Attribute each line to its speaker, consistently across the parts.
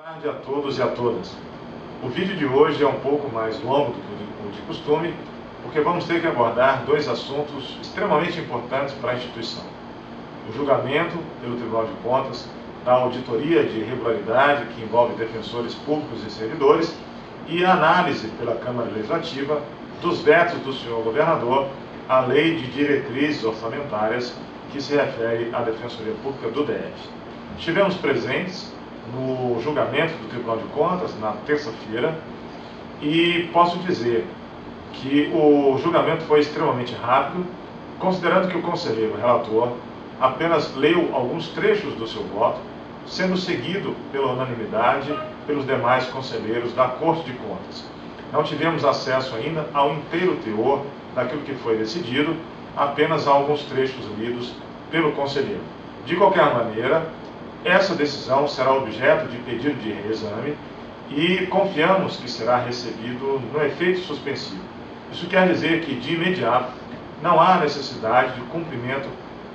Speaker 1: Boa tarde a todos e a todas. O vídeo de hoje é um pouco mais longo do que o de costume, porque vamos ter que abordar dois assuntos extremamente importantes para a instituição. O julgamento pelo Tribunal de Contas da auditoria de irregularidade que envolve defensores públicos e servidores e a análise pela Câmara Legislativa dos vetos do senhor governador à Lei de Diretrizes Orçamentárias que se refere à Defensoria Pública do DF. Estivemos presentes no julgamento do Tribunal de Contas na terça-feira e posso dizer que o julgamento foi extremamente rápido, considerando que o conselheiro relator apenas leu alguns trechos do seu voto, sendo seguido pela unanimidade pelos demais conselheiros da Corte de Contas. Não tivemos acesso ainda ao inteiro teor daquilo que foi decidido, apenas a alguns trechos lidos pelo conselheiro. De qualquer maneira, essa decisão será objeto de pedido de reexame e confiamos que será recebido no efeito suspensivo. Isso quer dizer que, de imediato, não há necessidade de cumprimento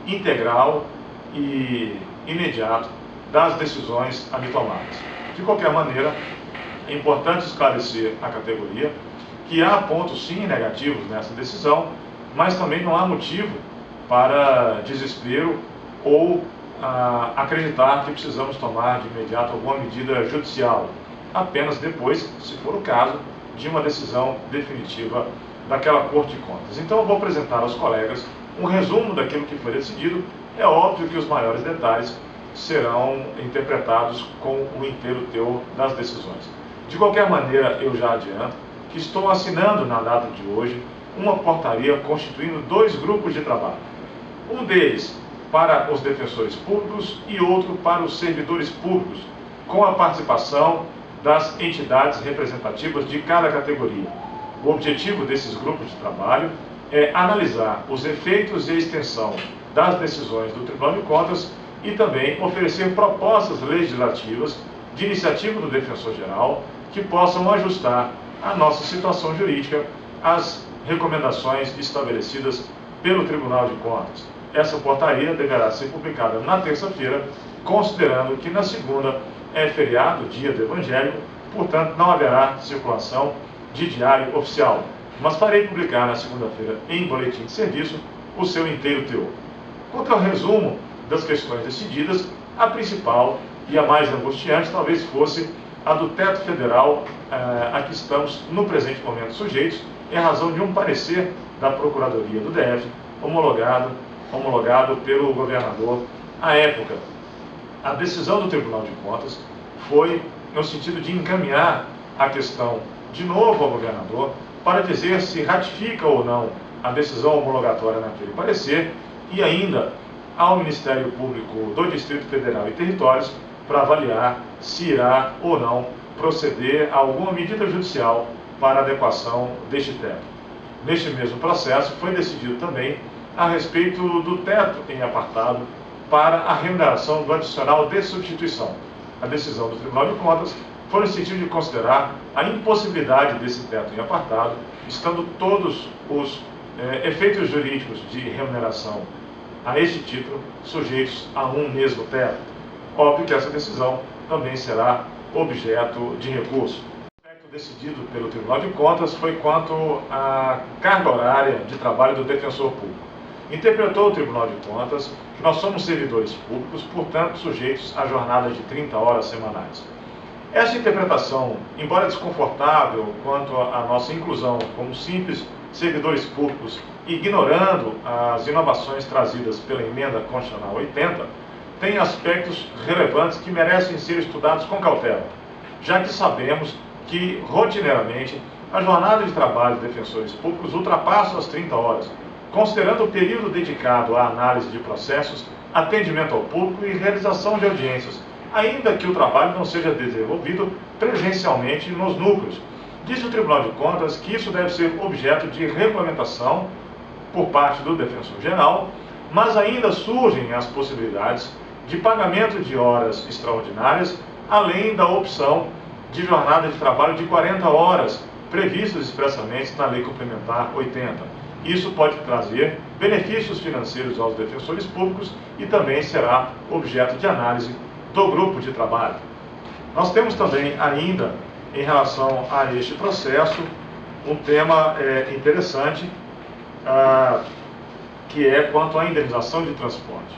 Speaker 1: integral e imediato das decisões ali tomadas. De qualquer maneira, é importante esclarecer à categoria que há pontos sim negativos nessa decisão, mas também não há motivo para desespero ou acreditar que precisamos tomar de imediato alguma medida judicial, apenas depois, se for o caso, de uma decisão definitiva daquela Corte de Contas. Então eu vou apresentar aos colegas um resumo daquilo que foi decidido. É óbvio que os maiores detalhes serão interpretados com o inteiro teor das decisões. De qualquer maneira, eu já adianto que estou assinando na data de hoje uma portaria constituindo dois grupos de trabalho. Um deles para os defensores públicos e outro para os servidores públicos, com a participação das entidades representativas de cada categoria. O objetivo desses grupos de trabalho é analisar os efeitos e a extensão das decisões do Tribunal de Contas e também oferecer propostas legislativas de iniciativa do Defensor-Geral que possam ajustar a nossa situação jurídica às recomendações estabelecidas pelo Tribunal de Contas. Essa portaria deverá ser publicada na terça-feira, considerando que na segunda é feriado, dia do Evangelho, portanto não haverá circulação de diário oficial, mas farei publicar na segunda-feira em boletim de serviço o seu inteiro teor. Quanto ao resumo das questões decididas, a principal e a mais angustiante talvez fosse a do teto federal a que estamos no presente momento sujeitos, em razão de um parecer da Procuradoria do DF, homologado pelo governador à época. A decisão do Tribunal de Contas foi no sentido de encaminhar a questão de novo ao governador para dizer se ratifica ou não a decisão homologatória naquele parecer e ainda ao Ministério Público do Distrito Federal e Territórios para avaliar se irá ou não proceder a alguma medida judicial para adequação deste teto. Neste mesmo processo foi decidido também a respeito do teto em apartado para a remuneração do adicional de substituição. A decisão do Tribunal de Contas foi no sentido de considerar a impossibilidade desse teto em apartado, estando todos os efeitos jurídicos de remuneração a este título sujeitos a um mesmo teto. Óbvio que essa decisão também será objeto de recurso. O aspecto decidido pelo Tribunal de Contas foi quanto à carga horária de trabalho do defensor público. Interpretou o Tribunal de Contas que nós somos servidores públicos, portanto sujeitos a jornadas de 30 horas semanais. Essa interpretação, embora desconfortável quanto à nossa inclusão como simples servidores públicos, ignorando as inovações trazidas pela Emenda Constitucional 80, tem aspectos relevantes que merecem ser estudados com cautela, já que sabemos que, rotineiramente, a jornada de trabalho de defensores públicos ultrapassa as 30 horas, considerando o período dedicado à análise de processos, atendimento ao público e realização de audiências, ainda que o trabalho não seja desenvolvido presencialmente nos núcleos. Diz o Tribunal de Contas que isso deve ser objeto de regulamentação por parte do Defensor-Geral, mas ainda surgem as possibilidades de pagamento de horas extraordinárias, além da opção de jornada de trabalho de 40 horas, previstas expressamente na Lei Complementar 80. Isso pode trazer benefícios financeiros aos defensores públicos e também será objeto de análise do grupo de trabalho. Nós temos também ainda, em relação a este processo, um tema interessante, que é quanto à indenização de transporte.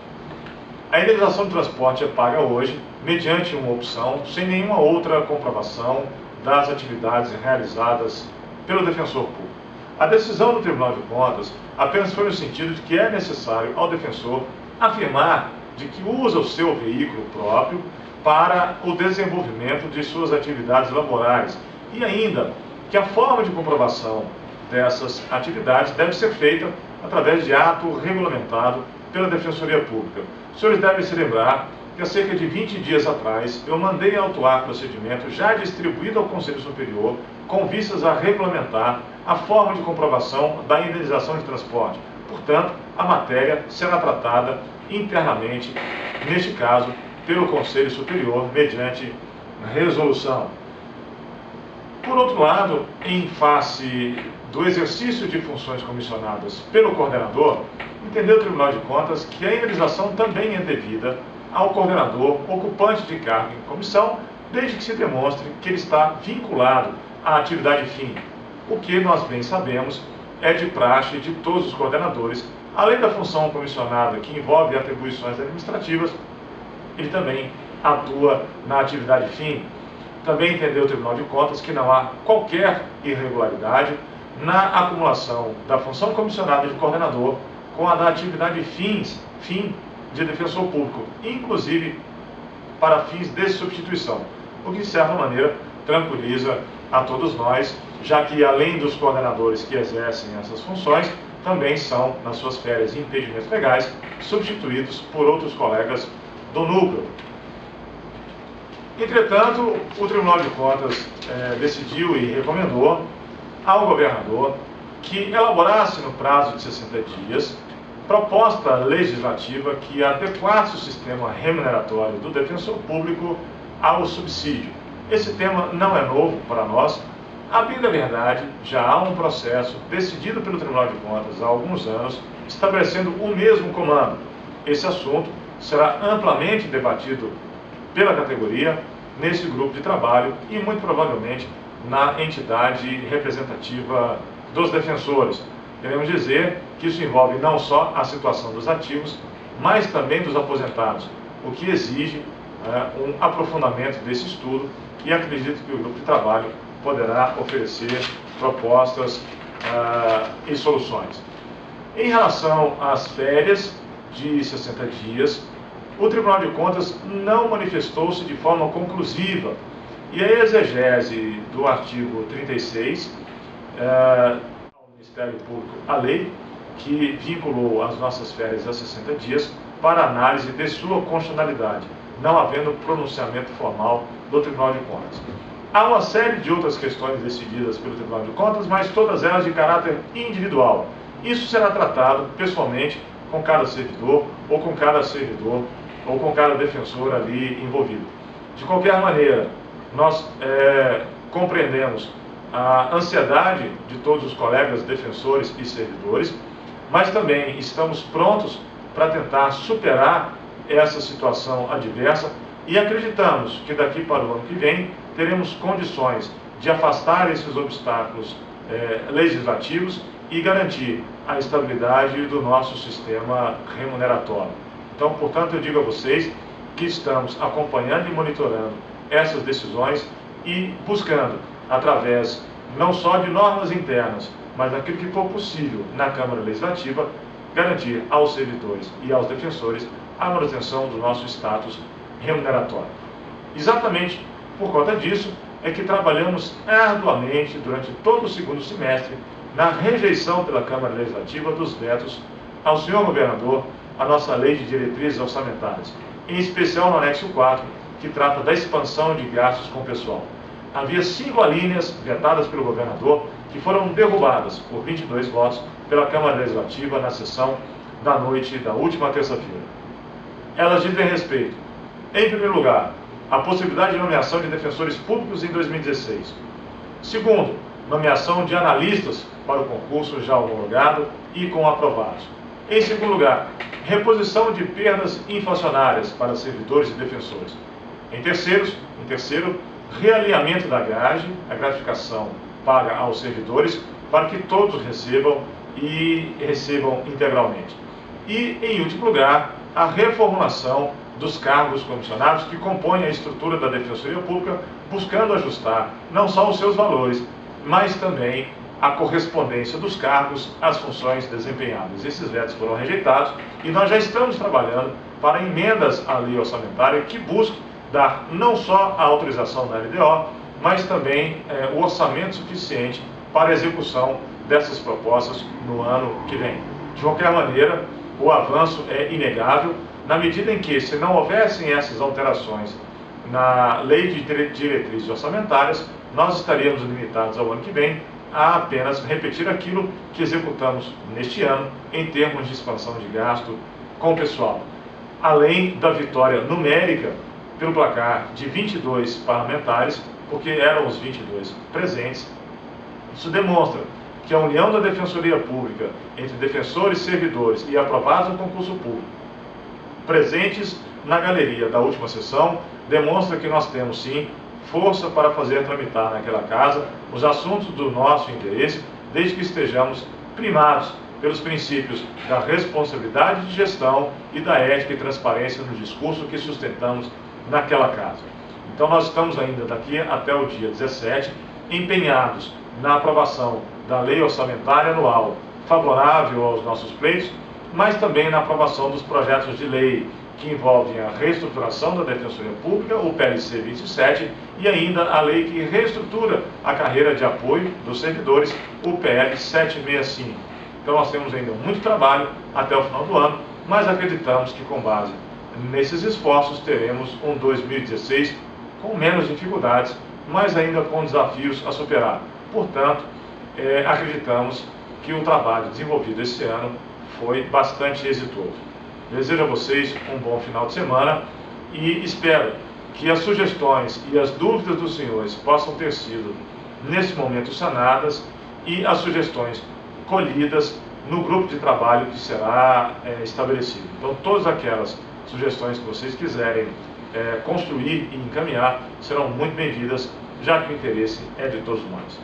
Speaker 1: A indenização de transporte é paga hoje mediante uma opção, sem nenhuma outra comprovação das atividades realizadas pelo defensor público. A decisão do Tribunal de Contas apenas foi no sentido de que é necessário ao defensor afirmar de que usa o seu veículo próprio para o desenvolvimento de suas atividades laborais e ainda que a forma de comprovação dessas atividades deve ser feita através de ato regulamentado pela Defensoria Pública. Os senhores devem se lembrar que há cerca de 20 dias atrás eu mandei autuar procedimento já distribuído ao Conselho Superior com vistas a regulamentar a forma de comprovação da indenização de transporte. Portanto, a matéria será tratada internamente, neste caso, pelo Conselho Superior, mediante resolução. Por outro lado, em face do exercício de funções comissionadas pelo coordenador, entendeu o Tribunal de Contas que a indenização também é devida ao coordenador ocupante de cargo em comissão, desde que se demonstre que ele está vinculado à atividade fim, o que nós bem sabemos é de praxe de todos os coordenadores. Além da função comissionada que envolve atribuições administrativas, ele também atua na atividade fim. Também entendeu o Tribunal de Contas que não há qualquer irregularidade na acumulação da função comissionada de coordenador com a da atividade fim de defensor público, inclusive para fins de substituição, o que de certa maneira tranquiliza a todos nós, já que além dos coordenadores que exercem essas funções, também são, nas suas férias e impedimentos legais, substituídos por outros colegas do núcleo. Entretanto, o Tribunal de Contas decidiu e recomendou ao governador que elaborasse no prazo de 60 dias proposta legislativa que adequasse o sistema remuneratório do defensor público ao subsídio. Esse tema não é novo para nós. A bem da verdade, já há um processo decidido pelo Tribunal de Contas há alguns anos, estabelecendo o mesmo comando. Esse assunto será amplamente debatido pela categoria nesse grupo de trabalho e muito provavelmente na entidade representativa dos defensores. Queremos dizer que isso envolve não só a situação dos ativos, mas também dos aposentados, o que exige um aprofundamento desse estudo e acredito que o grupo de trabalho poderá oferecer propostas e soluções. Em relação às férias de 60 dias, o Tribunal de Contas não manifestou-se de forma conclusiva e a exegese do artigo 36 ao Ministério Público a lei que vinculou as nossas férias a 60 dias para análise de sua constitucionalidade, não havendo pronunciamento formal do Tribunal de Contas. Há uma série de outras questões decididas pelo Tribunal de Contas, mas todas elas de caráter individual. Isso será tratado pessoalmente com cada servidor, ou com cada servidor, ou com cada defensor ali envolvido. De qualquer maneira, nós compreendemos a ansiedade de todos os colegas defensores e servidores, mas também estamos prontos para tentar superar essa situação adversa e acreditamos que daqui para o ano que vem teremos condições de afastar esses obstáculos legislativos e garantir a estabilidade do nosso sistema remuneratório. Então, portanto, eu digo a vocês que estamos acompanhando e monitorando essas decisões e buscando, através não só de normas internas, mas daquilo que for possível na Câmara Legislativa, garantir aos servidores e aos defensores a manutenção do nosso status remuneratório. Exatamente por conta disso é que trabalhamos arduamente durante todo o segundo semestre na rejeição pela Câmara Legislativa dos vetos ao senhor governador a nossa Lei de Diretrizes Orçamentárias, em especial no anexo 4, que trata da expansão de gastos com o pessoal. Havia 5 alíneas vetadas pelo governador que foram derrubadas por 22 votos pela Câmara Legislativa na sessão da noite da última terça-feira. Elas dizem respeito, em primeiro lugar, à possibilidade de nomeação de defensores públicos em 2016. Segundo, nomeação de analistas para o concurso já homologado e com aprovados. Em segundo lugar, reposição de perdas inflacionárias para servidores e defensores. Em terceiro, realinhamento da grade, a gratificação paga aos servidores, para que todos recebam e recebam integralmente. E, em último lugar, a reformulação dos cargos comissionados que compõem a estrutura da Defensoria Pública, buscando ajustar não só os seus valores, mas também a correspondência dos cargos às funções desempenhadas. Esses vetos foram rejeitados e nós já estamos trabalhando para emendas à lei orçamentária que busquem dar não só a autorização da LDO, mas também o orçamento suficiente para a execução dessas propostas no ano que vem. De qualquer maneira, o avanço é inegável, na medida em que, se não houvessem essas alterações na lei de diretrizes orçamentárias, nós estaríamos limitados ao ano que vem a apenas repetir aquilo que executamos neste ano em termos de expansão de gasto com o pessoal. Além da vitória numérica pelo placar de 22 parlamentares, porque eram os 22 presentes, isso demonstra que a união da Defensoria Pública entre defensores e servidores e aprovados no concurso público, presentes na galeria da última sessão, demonstra que nós temos sim força para fazer tramitar naquela casa os assuntos do nosso interesse, desde que estejamos primados pelos princípios da responsabilidade de gestão e da ética e transparência no discurso que sustentamos naquela casa. Então nós estamos ainda daqui até o dia 17 empenhados na aprovação da lei orçamentária anual favorável aos nossos pleitos, mas também na aprovação dos projetos de lei que envolvem a reestruturação da Defensoria Pública, o PLC 27, e ainda a lei que reestrutura a carreira de apoio dos servidores, o PL 765. Então nós temos ainda muito trabalho até o final do ano, mas acreditamos que com base nesses esforços teremos um 2016 com menos dificuldades, mas ainda com desafios a superar. Portanto, acreditamos que o trabalho desenvolvido esse ano foi bastante exitoso. Desejo a vocês um bom final de semana e espero que as sugestões e as dúvidas dos senhores possam ter sido, nesse momento, sanadas e as sugestões colhidas no grupo de trabalho que será estabelecido. Então, todas aquelas sugestões que vocês quiserem construir e encaminhar serão muito bem-vindas, já que o interesse é de todos nós.